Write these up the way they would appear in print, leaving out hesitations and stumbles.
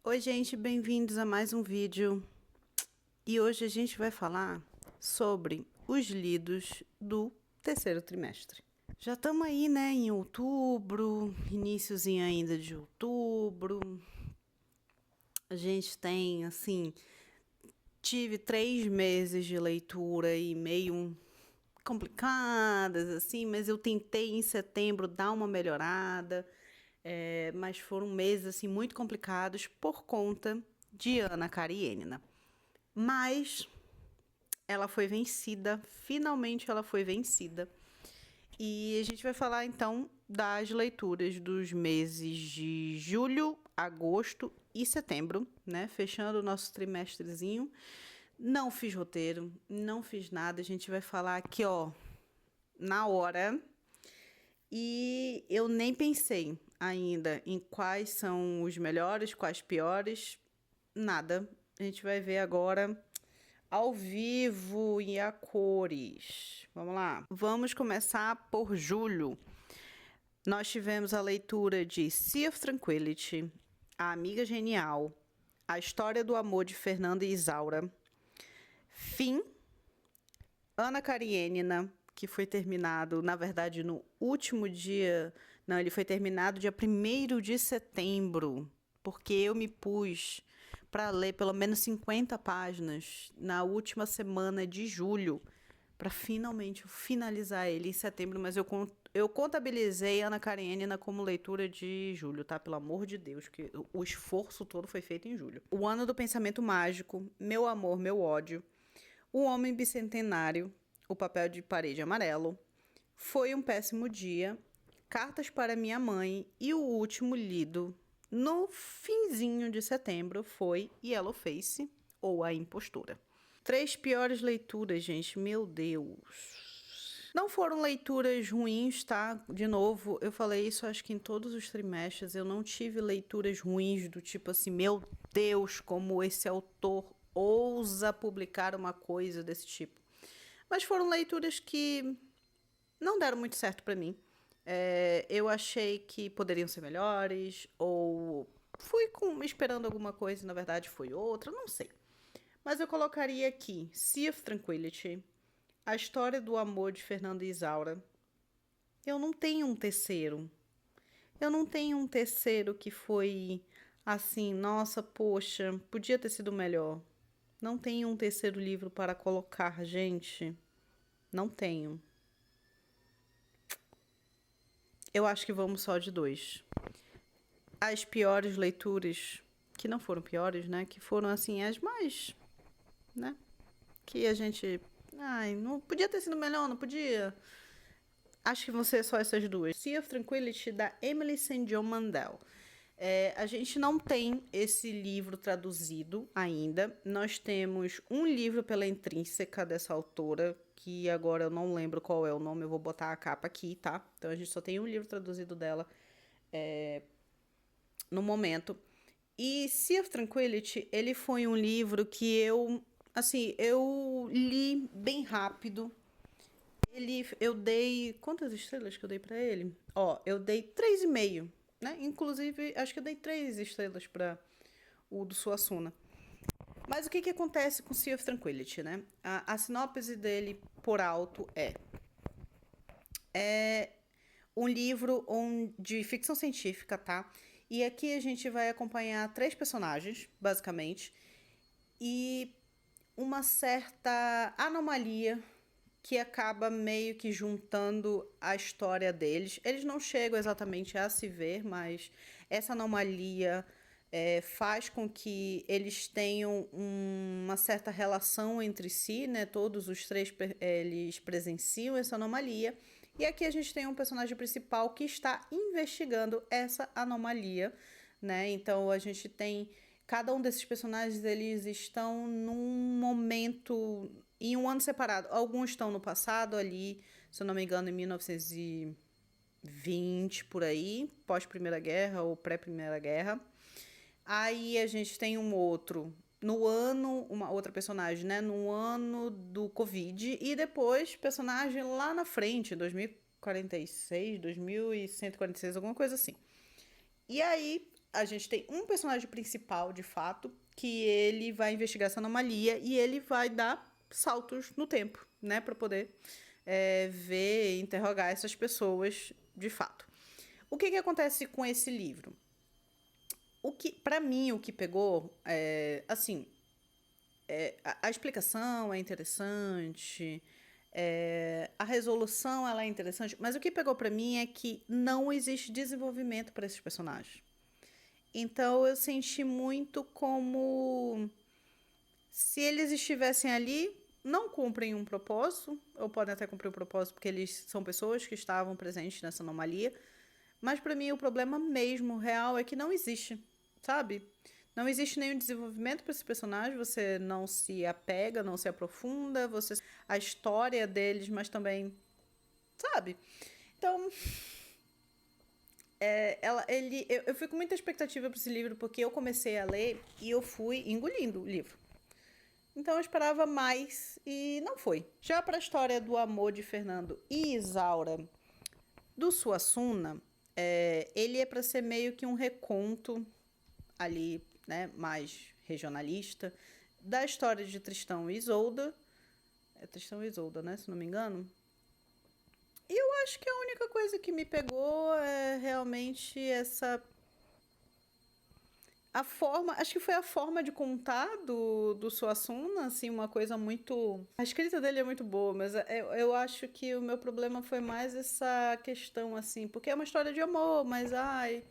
Oi, gente, bem-vindos a mais um vídeo. E hoje a gente vai falar sobre os lidos do terceiro trimestre. Já estamos aí, né, em outubro, iniciozinho ainda de outubro. A gente tem, assim, tive 3 meses de leitura e meio complicadas, assim, mas eu tentei em setembro dar uma melhorada. Mas foram meses assim muito complicados por conta de Ana Karenina. Mas ela foi vencida, finalmente ela foi vencida. E a gente vai falar então das leituras dos meses de julho, agosto e setembro, né? Fechando o nosso trimestrezinho. Não fiz roteiro, não fiz nada. A gente vai falar aqui, ó, na hora. E eu nem pensei ainda em quais são os melhores, quais piores, nada. A gente vai ver agora ao vivo e a cores. Vamos lá. Vamos começar por julho. Nós tivemos a leitura de Sea of Tranquility, A Amiga Genial, A História do Amor de Fernanda e Isaura, Fim, Ana Karenina, que foi terminado, na verdade, no último dia. Não, ele foi terminado dia 1º de setembro, porque eu me pus para ler pelo menos 50 páginas na última semana de julho, para finalmente finalizar ele em setembro, mas eu contabilizei Ana Karenina como leitura de julho, tá? Pelo amor de Deus, que o esforço todo foi feito em julho. O Ano do Pensamento Mágico, Meu Amor, Meu Ódio, O Homem Bicentenário, O Papel de Parede Amarelo, Foi um Péssimo Dia, Cartas para Minha Mãe e o último lido no finzinho de setembro foi Yellowface, ou A Impostura. 3 piores leituras, gente, meu Deus. Não foram leituras ruins, tá? De novo, eu falei isso acho que em todos os trimestres. Eu não tive leituras ruins do tipo assim, meu Deus, como esse autor ousa publicar uma coisa desse tipo. Mas foram leituras que não deram muito certo pra mim. Eu achei que poderiam ser melhores, ou esperando alguma coisa e na verdade foi outra, não sei. Mas eu colocaria aqui Sea of Tranquility, A História do Amor de Fernanda e Isaura. Eu não tenho um terceiro. Eu não tenho um terceiro que foi assim, nossa, poxa, podia ter sido melhor. Não tenho um terceiro livro para colocar, gente. Não tenho. Eu acho que vamos só de 2. As piores leituras, que não foram piores, né? Que foram assim, as mais, né? Que a gente. Ai, não podia ter sido melhor, não podia. Acho que vão ser só essas duas. Sea of Tranquility, da Emily St. John Mandel. A gente não tem esse livro traduzido ainda. Nós temos um livro pela Intrínseca dessa autora, que agora eu não lembro qual é o nome, eu vou botar a capa aqui, tá? Então a gente só tem um livro traduzido dela no momento. E Sea of Tranquility, ele foi um livro que eu li bem rápido. Eu dei. Quantas estrelas que eu dei pra ele? Ó, eu dei 3,5, né? Inclusive, acho que eu dei 3 estrelas pra o do Suassuna. Mas o que que acontece com Sea of Tranquility, né? A sinopse dele, por alto, é um livro de ficção científica, tá? E aqui a gente vai acompanhar 3 personagens, basicamente, e uma certa anomalia que acaba meio que juntando a história deles. Eles não chegam exatamente a se ver, mas essa anomalia faz com que eles tenham uma certa relação entre si, né? Todos os 3 eles presenciam essa anomalia. E aqui a gente tem um personagem principal que está investigando essa anomalia, né? Então a gente tem cada um desses personagens, eles estão num momento em um ano separado. Alguns estão no passado ali, se eu não me engano, em 1920 por aí, pós Primeira Guerra ou pré Primeira Guerra. Aí a gente tem um outro no ano, uma outra personagem, né, no ano do Covid, e depois personagem lá na frente, 2046, 2146, alguma coisa assim. E aí a gente tem um personagem principal, de fato, que ele vai investigar essa anomalia e ele vai dar saltos no tempo, né, para poder ver e interrogar essas pessoas de fato. O que acontece com esse livro? Para mim, o que pegou, assim, a explicação é interessante, a resolução ela é interessante, mas o que pegou para mim é que não existe desenvolvimento para esses personagens. Então eu senti muito como se eles estivessem ali, não cumprem um propósito, ou podem até cumprir um propósito porque eles são pessoas que estavam presentes nessa anomalia, mas para mim o problema mesmo real é que não existe, sabe? Não existe nenhum desenvolvimento para esse personagem, você não se apega, não se aprofunda, a história deles, mas também, sabe? Então, eu fui com muita expectativa para esse livro porque eu comecei a ler e eu fui engolindo o livro. Então eu esperava mais e não foi. Já para a história do amor de Fernando e Isaura do Suassuna, ele é para ser meio que um reconto ali, né, mais regionalista, da história de Tristão e Isolda. É Tristão e Isolda, né, se não me engano. E eu acho que a única coisa que me pegou é realmente acho que foi a forma de contar do Suassuna, assim, uma coisa muito... A escrita dele é muito boa, mas eu acho que o meu problema foi mais essa questão, assim, porque é uma história de amor, mas, é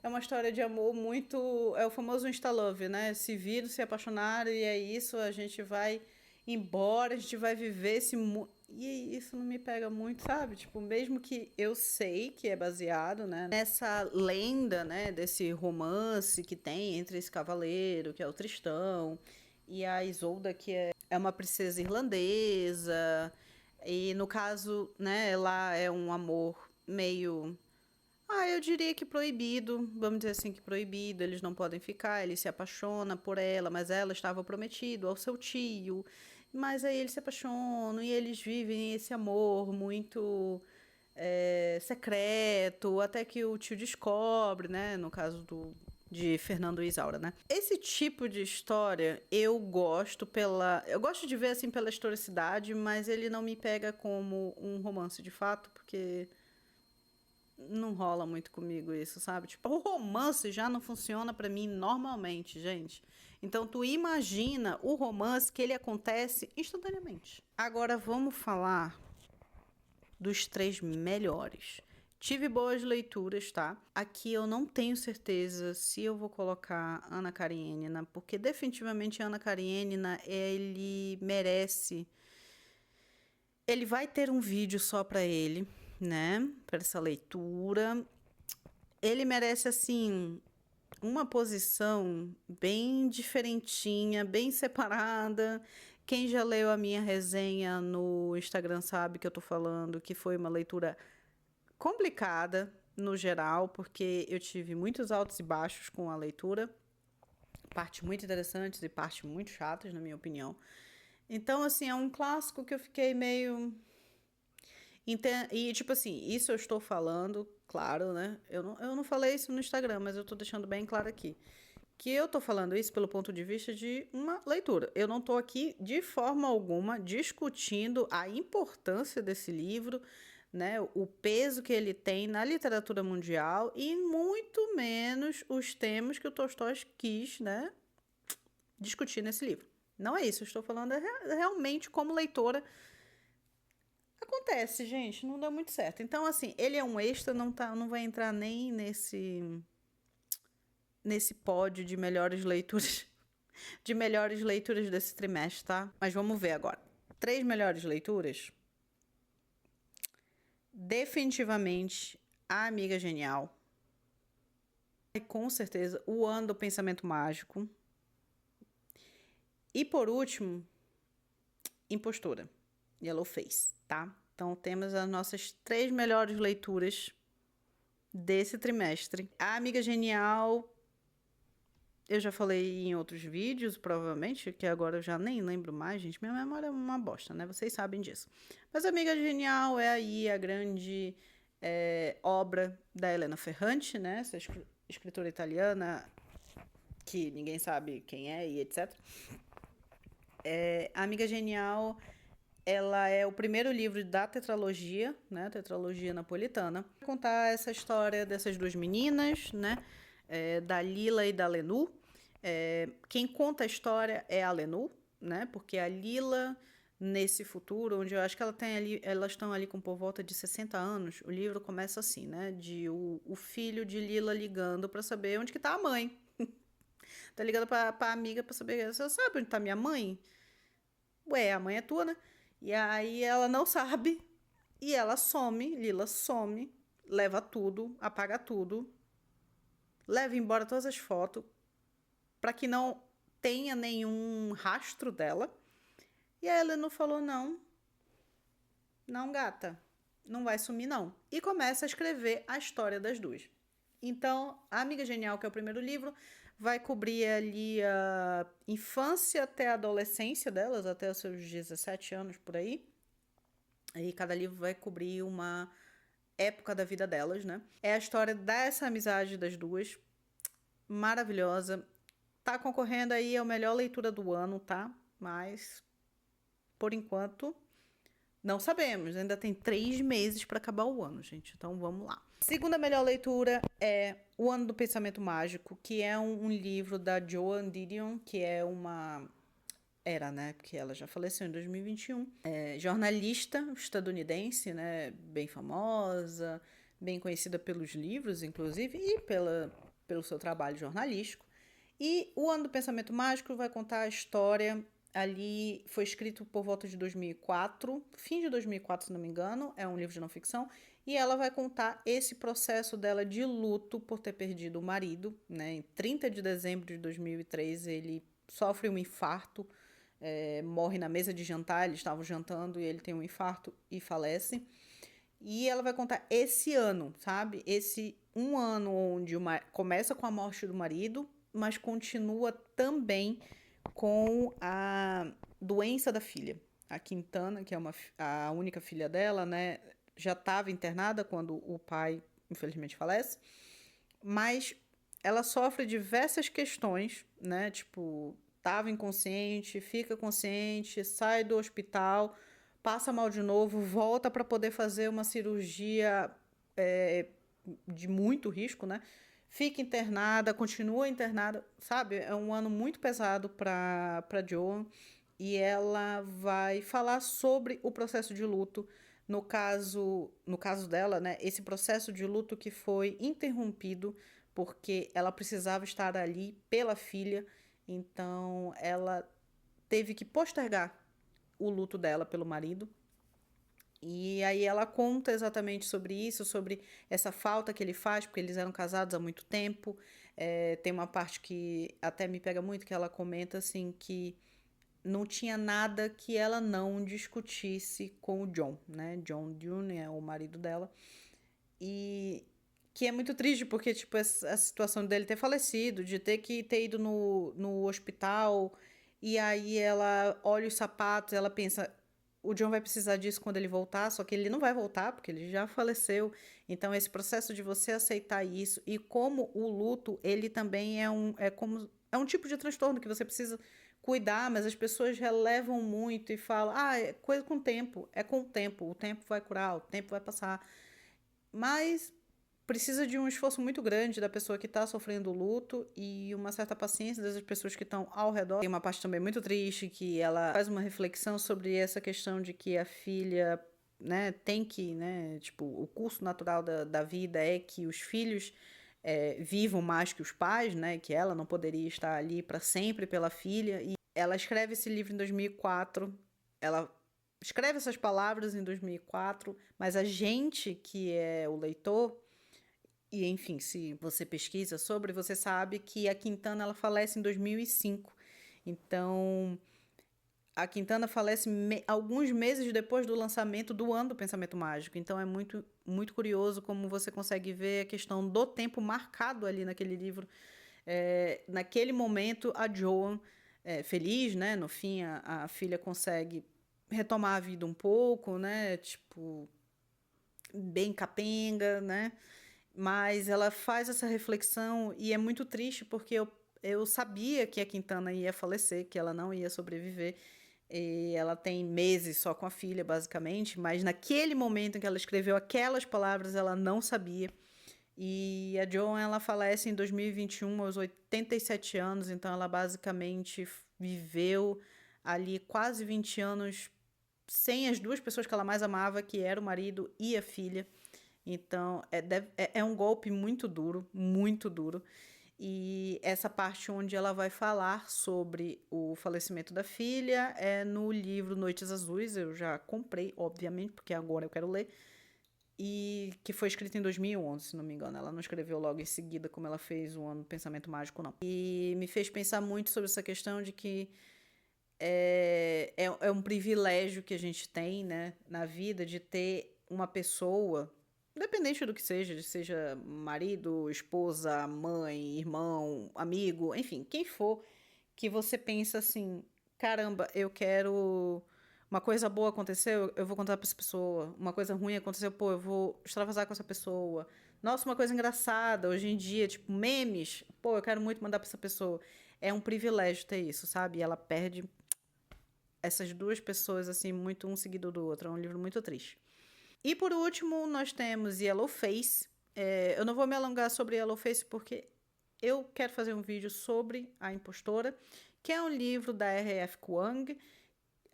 uma história de amor muito... É o famoso insta-love, né? Se viram, se apaixonaram e é isso, a gente vai embora, a gente vai viver esse mundo... E isso não me pega muito, sabe? Tipo, mesmo que eu sei que é baseado, né, nessa lenda, né, desse romance que tem entre esse cavaleiro, que é o Tristão, e a Isolda, que é uma princesa irlandesa. E no caso, né, ela é um amor meio... eu diria que proibido, vamos dizer assim que proibido, eles não podem ficar, ele se apaixona por ela, mas ela estava prometida ao seu tio, mas aí eles se apaixonam e eles vivem esse amor muito secreto, até que o tio descobre, né, no caso de Fernando e Isaura, né? Esse tipo de história eu gosto de ver assim pela historicidade, mas ele não me pega como um romance de fato, porque não rola muito comigo isso, sabe? Tipo, o romance já não funciona pra mim normalmente, gente. Então, tu imagina o romance que ele acontece instantaneamente. Agora, vamos falar dos 3 melhores. Tive boas leituras, tá? Aqui eu não tenho certeza se eu vou colocar Ana Karenina, porque definitivamente Ana Karenina, ele merece... Ele vai ter um vídeo só pra ele, né? Para essa leitura. Ele merece, assim, uma posição bem diferentinha, bem separada. Quem já leu a minha resenha no Instagram sabe que eu tô falando que foi uma leitura complicada no geral, porque eu tive muitos altos e baixos com a leitura. Partes muito interessantes e partes muito chatas, na minha opinião. Então, assim, é um clássico que eu fiquei meio... E, tipo assim, isso eu estou falando, claro, né? Eu não falei isso no Instagram, mas eu tô deixando bem claro aqui. Que eu tô falando isso pelo ponto de vista de uma leitura. Eu não tô aqui, de forma alguma, discutindo a importância desse livro, né? O peso que ele tem na literatura mundial e muito menos os temas que o Tolstói quis, né, discutir nesse livro. Não é isso, eu estou falando realmente como leitora. Acontece, gente, não deu muito certo. Então, assim, ele é um extra, não vai entrar nem nesse pódio de melhores leituras, de melhores leituras desse trimestre, tá? Mas vamos ver agora. 3 melhores leituras. Definitivamente, A Amiga Genial. E com certeza, O Ano do Pensamento Mágico. E por último, Impostora. Yellow Face, tá? Então temos as nossas 3 melhores leituras desse trimestre. A Amiga Genial, eu já falei em outros vídeos, provavelmente, que agora eu já nem lembro mais, gente. Minha memória é uma bosta, né? Vocês sabem disso. Mas a Amiga Genial é aí a grande obra da Helena Ferrante, né? Essa escritora italiana, que ninguém sabe quem é e etc. A Amiga Genial, ela é o primeiro livro da tetralogia, né? Tetralogia napolitana. Vou contar essa história dessas duas meninas, né? Da Lila e da Lenu. Quem conta a história é a Lenu, né? Porque a Lila, nesse futuro, onde eu acho que elas estão ali com por volta de 60 anos, o livro começa assim, né? De o filho de Lila ligando para saber onde que tá a mãe. Tá ligando pra amiga pra saber, você sabe onde tá minha mãe? Ué, a mãe é tua, né? E aí ela não sabe e ela some, Lila some, leva tudo, apaga tudo, leva embora todas as fotos para que não tenha nenhum rastro dela. E a Helena falou: não, não, gata, não vai sumir, não. E começa a escrever a história das duas. Então, A Amiga Genial, que é o primeiro livro, vai cobrir ali a infância até a adolescência delas, até os seus 17 anos por aí. E cada livro vai cobrir uma época da vida delas, né? É a história dessa amizade das duas, maravilhosa. Tá concorrendo aí a melhor leitura do ano, tá? Mas, por enquanto, não sabemos. Ainda tem 3 meses para acabar o ano, gente. Então, vamos lá. Segunda melhor leitura é O Ano do Pensamento Mágico, que é um livro da Joan Didion, que é uma... Era, né? Porque ela já faleceu em 2021. Jornalista estadunidense, né? Bem famosa, bem conhecida pelos livros, inclusive, e pelo seu trabalho jornalístico. E O Ano do Pensamento Mágico vai contar a história ali, foi escrito por volta de 2004, fim de 2004, se não me engano, é um livro de não ficção, e ela vai contar esse processo dela de luto por ter perdido o marido, né? Em 30 de dezembro de 2003, ele sofre um infarto, morre na mesa de jantar, eles estavam jantando e ele tem um infarto e falece. E ela vai contar esse ano, sabe? Esse um ano onde começa com a morte do marido, mas continua também com a doença da filha. A Quintana, que é a única filha dela, né? Já estava internada quando o pai, infelizmente, falece. Mas ela sofre diversas questões, né? Tipo, estava inconsciente, fica consciente, sai do hospital, passa mal de novo, volta para poder fazer uma cirurgia de muito risco, né? Fica internada, continua internada, sabe? É um ano muito pesado para Joan e ela vai falar sobre o processo de luto. No caso dela, né? Esse processo de luto que foi interrompido porque ela precisava estar ali pela filha, então ela teve que postergar o luto dela pelo marido. E aí ela conta exatamente sobre isso, sobre essa falta que ele faz, porque eles eram casados há muito tempo. Tem uma parte que até me pega muito, que ela comenta assim que não tinha nada que ela não discutisse com o John, né? John Dune é o marido dela. E que é muito triste, porque, tipo, a situação dele ter falecido, de ter que ter ido no hospital, e aí ela olha os sapatos, ela pensa, o John vai precisar disso quando ele voltar, só que ele não vai voltar, porque ele já faleceu. Então, esse processo de você aceitar isso, e como o luto, ele também é um tipo de transtorno que você precisa cuidar, mas as pessoas relevam muito e falam, é coisa com o tempo, é com o tempo vai curar, o tempo vai passar. Mas precisa de um esforço muito grande da pessoa que está sofrendo o luto e uma certa paciência das pessoas que estão ao redor. Tem uma parte também muito triste que ela faz uma reflexão sobre essa questão de que a filha, né, tem que, né, tipo, o curso natural da vida é que os filhos vivam mais que os pais, né, que ela não poderia estar ali para sempre pela filha. E ela escreve esse livro em 2004, ela escreve essas palavras em 2004, mas a gente que é o leitor, e enfim, se você pesquisa sobre, você sabe que a Quintana ela falece em 2005. Então, a Quintana falece alguns meses depois do lançamento do Ano do Pensamento Mágico. Então, é muito, muito curioso como você consegue ver a questão do tempo marcado ali naquele livro. Naquele momento, a Joan, feliz, né? No fim, a filha consegue retomar a vida um pouco, né? Tipo, bem capenga, né? Mas ela faz essa reflexão e é muito triste porque eu sabia que a Quintana ia falecer, que ela não ia sobreviver. E ela tem meses só com a filha, basicamente, mas naquele momento em que ela escreveu aquelas palavras, ela não sabia. E a Joan, ela falece em 2021, aos 87 anos, então ela basicamente viveu ali quase 20 anos sem as duas pessoas que ela mais amava, que era o marido e a filha. Então, é um golpe muito duro, muito duro. E essa parte onde ela vai falar sobre o falecimento da filha é no livro Noites Azuis. Eu já comprei, obviamente, porque agora eu quero ler. E que foi escrito em 2011, se não me engano. Ela não escreveu logo em seguida, como ela fez o ano do Pensamento Mágico, não. E me fez pensar muito sobre essa questão de que é um privilégio que a gente tem, né, na vida, de ter uma pessoa, independente do que seja marido, esposa, mãe, irmão, amigo, enfim, quem for, que você pensa assim, caramba, eu quero. Uma coisa boa aconteceu, eu vou contar pra essa pessoa. Uma coisa ruim aconteceu, pô, eu vou extravasar com essa pessoa. Nossa, uma coisa engraçada, hoje em dia, tipo, memes, pô, eu quero muito mandar pra essa pessoa. É um privilégio ter isso, sabe? E ela perde essas duas pessoas, assim, muito um seguido do outro. É um livro muito triste. E por último, nós temos Yellowface. Eu não vou me alongar sobre Yellowface porque eu quero fazer um vídeo sobre A Impostora, que é um livro da R.F. Kuang.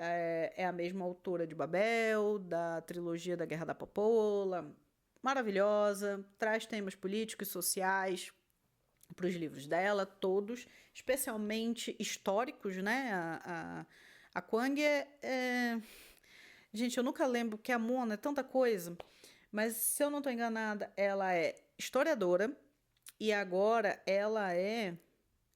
É a mesma autora de Babel, da trilogia da Guerra da Papoula. Maravilhosa, traz temas políticos e sociais para os livros dela, todos, especialmente históricos, né? A Kuang Gente, eu nunca lembro que a Mona é tanta coisa, mas se eu não estou enganada, ela é historiadora e agora ela é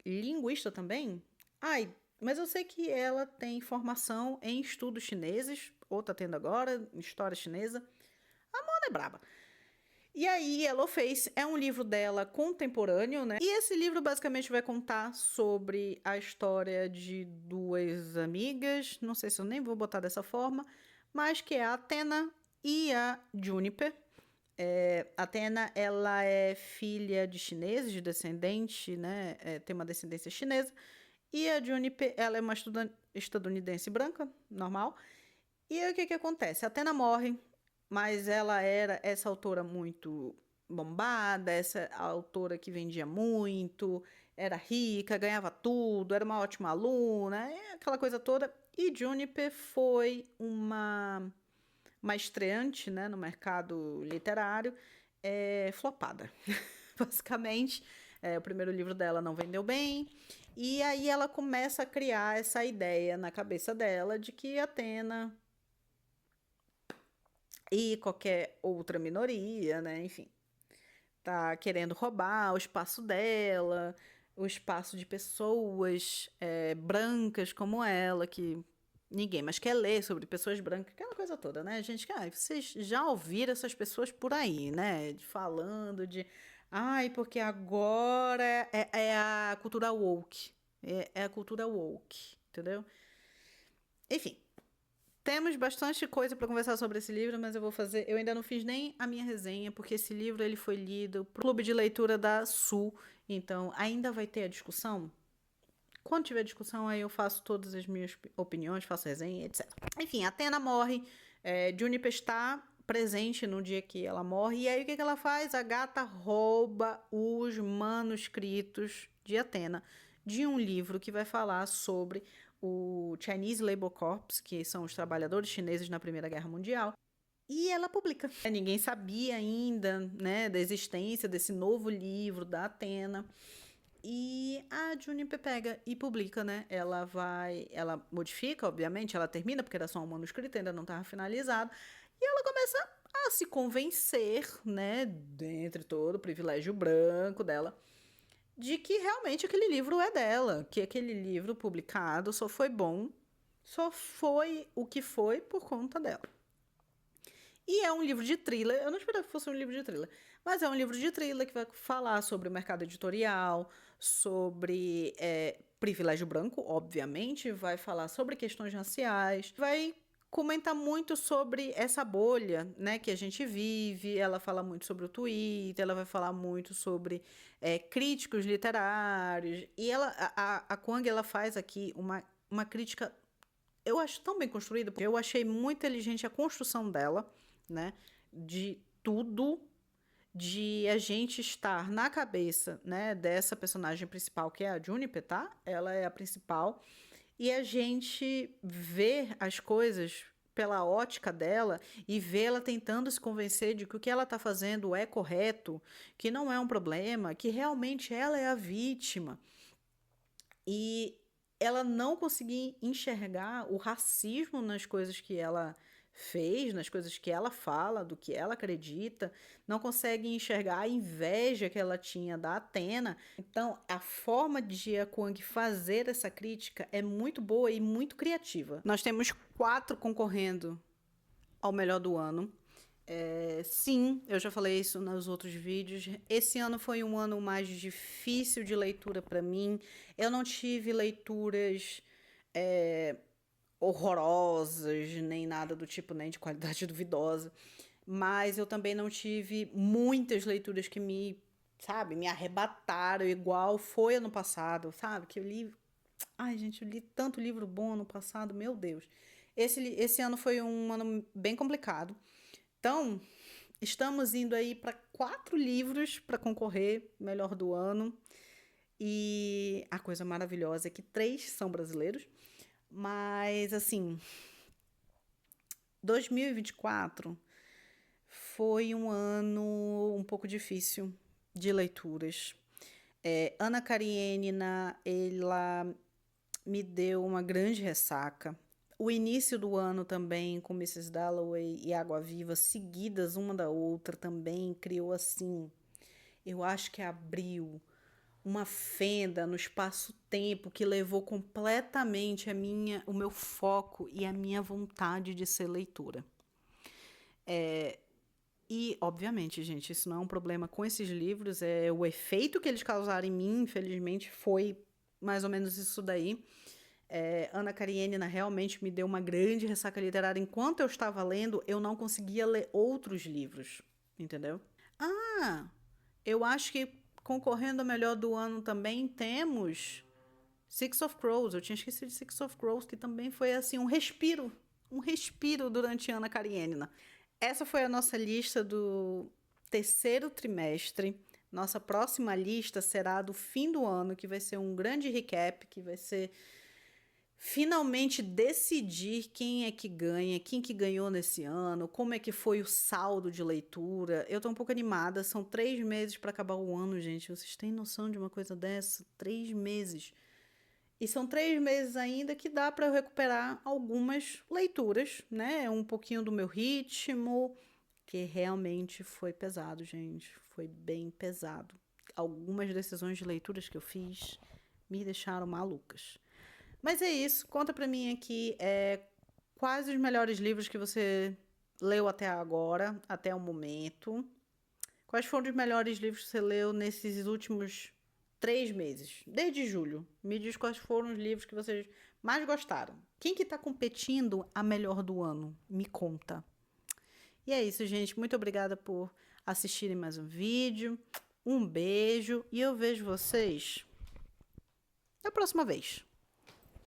linguista também. Ai, mas eu sei que ela tem formação em estudos chineses, ou tá tendo agora, em história chinesa. A Mona é braba. E aí, Yellowface é um livro dela contemporâneo, né? E esse livro basicamente vai contar sobre a história de duas amigas, não sei se eu nem vou botar dessa forma, mas que é a Athena e a Juniper. Athena, ela é filha de chineses, de descendente, né? Tem uma descendência chinesa. E a Juniper, ela é uma estadunidense branca, normal. E aí o que acontece? A Athena morre, mas ela era essa autora muito bombada, essa autora que vendia muito, era rica, ganhava tudo, era uma ótima aluna, aquela coisa toda. E Juniper foi uma estreante, né, no mercado literário, flopada. Basicamente, o primeiro livro dela não vendeu bem, e aí ela começa a criar essa ideia na cabeça dela de que Atena e qualquer outra minoria, né, enfim, tá querendo roubar o espaço dela, o espaço de pessoas brancas como ela, que ninguém mais quer ler sobre pessoas brancas, aquela coisa toda, né, gente? Vocês já ouviram essas pessoas por aí, né? Falando de. Ai, porque agora é a cultura woke. É a cultura woke, entendeu? Enfim, temos bastante coisa para conversar sobre esse livro, mas eu vou fazer. Eu ainda não fiz nem a minha resenha, porque esse livro ele foi lido pro clube de leitura da Sul, então ainda vai ter a discussão. Quando tiver discussão, aí eu faço todas as minhas opiniões, faço resenha, etc. Enfim, Athena morre, Juniper está presente no dia que ela morre, e aí o que ela faz? A gata rouba os manuscritos de Athena, de um livro que vai falar sobre o Chinese Labor Corps, que são os trabalhadores chineses na Primeira Guerra Mundial, e ela publica. Ninguém sabia ainda, né, da existência desse novo livro da Athena. E a Juniper pega e publica, né? Ela modifica, obviamente, ela termina, porque era só um manuscrito, ainda não estava finalizado. E ela começa a se convencer, né, dentre todo o privilégio branco dela, de que realmente aquele livro é dela, que aquele livro publicado só foi bom, só foi o que foi por conta dela. E é um livro de thriller, eu não esperava que fosse um livro de thriller, mas é um livro de thriller que vai falar sobre o mercado editorial, sobre privilégio branco, obviamente, vai falar sobre questões raciais, vai comenta muito sobre essa bolha, né, que a gente vive. Ela fala muito sobre o Twitter, ela vai falar muito sobre críticos literários. E a Kwang, ela faz aqui uma crítica, eu acho tão bem construída, porque eu achei muito inteligente a construção dela, né, de tudo, de a gente estar na cabeça, né, dessa personagem principal, que é a Juniper, tá? Ela é a principal. E a gente ver as coisas pela ótica dela e vê-la tentando se convencer de que o que ela está fazendo é correto, que não é um problema, que realmente ela é a vítima. E ela não conseguir enxergar o racismo nas coisas que ela fez, nas coisas que ela fala, do que ela acredita, não consegue enxergar a inveja que ela tinha da Athena. Então, a forma de a Kwang fazer essa crítica é muito boa e muito criativa. Nós temos 4 concorrendo ao melhor do ano. Sim, eu já falei isso nos outros vídeos. Esse ano foi um ano mais difícil de leitura para mim. Eu não tive leituras horrorosas, nem nada do tipo, nem de qualidade duvidosa. Mas eu também não tive muitas leituras que me arrebataram, igual foi ano passado, sabe? Que eu li. Ai, gente, eu li tanto livro bom ano passado, meu Deus. Esse ano foi um ano bem complicado. Então, estamos indo aí para 4 livros para concorrer melhor do ano. E a coisa maravilhosa é que 3 são brasileiros. Mas, assim, 2024 foi um ano um pouco difícil de leituras. Ana Karenina, ela me deu uma grande ressaca. O início do ano também, com Mrs. Dalloway e Água Viva, seguidas uma da outra, também criou assim, eu acho que abriu uma fenda no espaço-tempo que levou completamente o meu foco e a minha vontade de ser leitora. E, obviamente, gente, isso não é um problema com esses livros, é o efeito que eles causaram em mim, infelizmente, foi mais ou menos isso daí. Ana Karenina realmente me deu uma grande ressaca literária. Enquanto eu estava lendo, eu não conseguia ler outros livros, entendeu? Ah, eu acho que concorrendo ao melhor do ano também temos Six of Crows. Eu tinha esquecido de Six of Crows, que também foi assim um respiro durante Ana Karenina. Essa foi a nossa lista do terceiro trimestre. Nossa próxima lista será do fim do ano, que vai ser um grande recap, que vai ser finalmente decidir quem é que ganha, quem que ganhou nesse ano, como é que foi o saldo de leitura. Eu tô um pouco animada, são 3 meses para acabar o ano, gente. Vocês têm noção de uma coisa dessa? 3 meses. E são 3 meses ainda que dá para eu recuperar algumas leituras, né? Um pouquinho do meu ritmo, que realmente foi pesado, gente. Foi bem pesado. Algumas decisões de leituras que eu fiz me deixaram malucas. Mas é isso, conta pra mim aqui quais os melhores livros que você leu até agora, até o momento. Quais foram os melhores livros que você leu nesses últimos 3 meses, desde julho? Me diz quais foram os livros que vocês mais gostaram. Quem que tá competindo a melhor do ano? Me conta. E é isso, gente. Muito obrigada por assistirem mais um vídeo. Um beijo e eu vejo vocês na próxima vez.